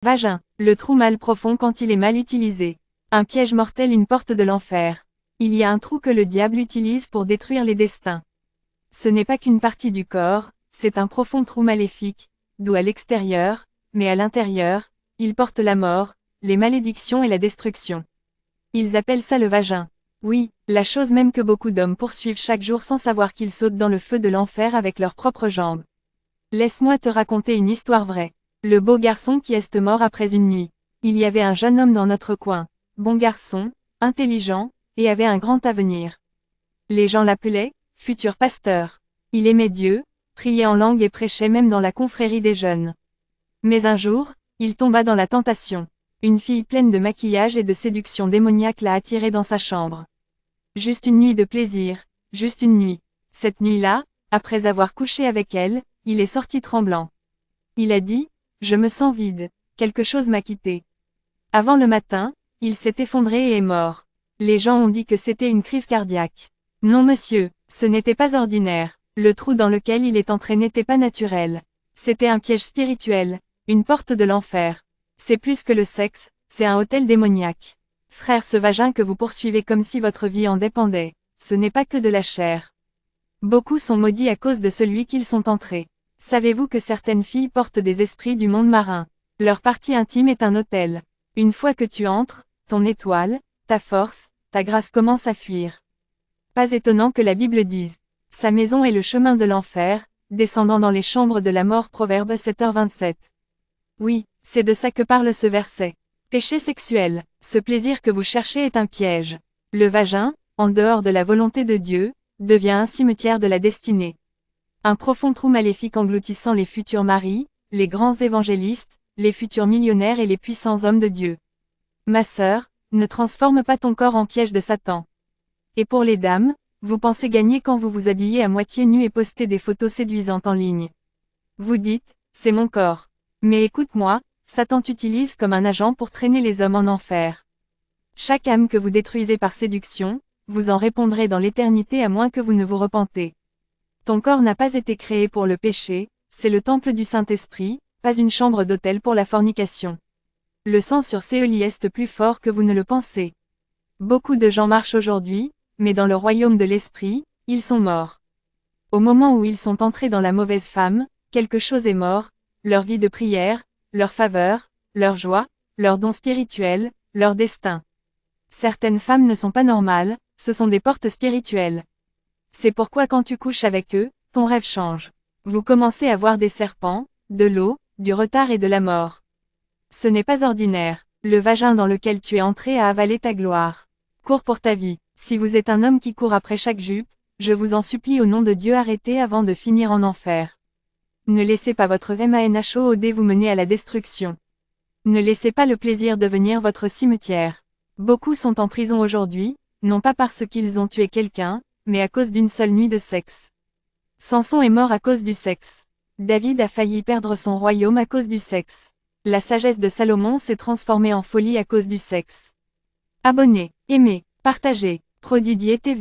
Vagin, le trou mal profond quand il est mal utilisé. Un piège mortel, une porte de l'enfer. Il y a un trou que le diable utilise pour détruire les destins. Ce n'est pas qu'une partie du corps, c'est un profond trou maléfique, d'où à l'extérieur, mais à l'intérieur, il porte la mort, les malédictions et la destruction. Ils appellent ça le vagin. Oui, la chose même que beaucoup d'hommes poursuivent chaque jour sans savoir qu'ils sautent dans le feu de l'enfer avec leurs propres jambes. Laisse-moi te raconter une histoire vraie. Le beau garçon qui est mort après une nuit. Il y avait un jeune homme dans notre coin, bon garçon, intelligent, et avait un grand avenir. Les gens l'appelaient futur pasteur. Il aimait Dieu, priait en langue et prêchait même dans la confrérie des jeunes. Mais un jour, il tomba dans la tentation. Une fille pleine de maquillage et de séduction démoniaque l'a attiré dans sa chambre. Juste une nuit de plaisir, juste une nuit. Cette nuit-là, après avoir couché avec elle, il est sorti tremblant. Il a dit, « Je me sens vide, quelque chose m'a quitté. » Avant le matin, il s'est effondré et est mort. Les gens ont dit que c'était une crise cardiaque. Non monsieur, ce n'était pas ordinaire. Le trou dans lequel il est entré n'était pas naturel. C'était un piège spirituel, une porte de l'enfer. C'est plus que le sexe, c'est un hôtel démoniaque. Frère, ce vagin que vous poursuivez comme si votre vie en dépendait, ce n'est pas que de la chair. Beaucoup sont maudits à cause de celui qu'ils sont entrés. Savez-vous que certaines filles portent des esprits du monde marin? Leur partie intime est un hôtel. Une fois que tu entres, ton étoile, ta force, ta grâce commence à fuir. Pas étonnant que la Bible dise, « Sa maison est le chemin de l'enfer, descendant dans les chambres de la mort » Proverbe 7h27. Oui, c'est de ça que parle ce verset. Péché sexuel, ce plaisir que vous cherchez est un piège. Le vagin, en dehors de la volonté de Dieu, devient un cimetière de la destinée. Un profond trou maléfique engloutissant les futurs maris, les grands évangélistes, les futurs millionnaires et les puissants hommes de Dieu. Ma sœur, ne transforme pas ton corps en piège de Satan. Et pour les dames, vous pensez gagner quand vous vous habillez à moitié nu et postez des photos séduisantes en ligne. Vous dites, c'est mon corps. Mais écoute-moi, Satan t'utilise comme un agent pour traîner les hommes en enfer. Chaque âme que vous détruisez par séduction, vous en répondrez dans l'éternité à moins que vous ne vous repentez. Ton corps n'a pas été créé pour le péché, c'est le temple du Saint-Esprit, pas une chambre d'hôtel pour la fornication. Le sang sur Séoli est plus fort que vous ne le pensez. Beaucoup de gens marchent aujourd'hui, mais dans le royaume de l'esprit, ils sont morts. Au moment où ils sont entrés dans la mauvaise femme, quelque chose est mort, leur vie de prière, leur faveur, leur joie, leur don spirituel, leur destin. Certaines femmes ne sont pas normales, ce sont des portes spirituelles. C'est pourquoi quand tu couches avec eux, ton rêve change. Vous commencez à voir des serpents, de l'eau, du retard et de la mort. Ce n'est pas ordinaire, le vagin dans lequel tu es entré a avalé ta gloire. Cours pour ta vie. Si vous êtes un homme qui court après chaque jupe, je vous en supplie au nom de Dieu, arrêtez avant de finir en enfer. Ne laissez pas votre manhod vous mener à la destruction. Ne laissez pas le plaisir devenir votre cimetière. Beaucoup sont en prison aujourd'hui, non pas parce qu'ils ont tué quelqu'un, mais à cause d'une seule nuit de sexe. Samson est mort à cause du sexe. David a failli perdre son royaume à cause du sexe. La sagesse de Salomon s'est transformée en folie à cause du sexe. Abonnez, aimez, partagez, Prodidier TV.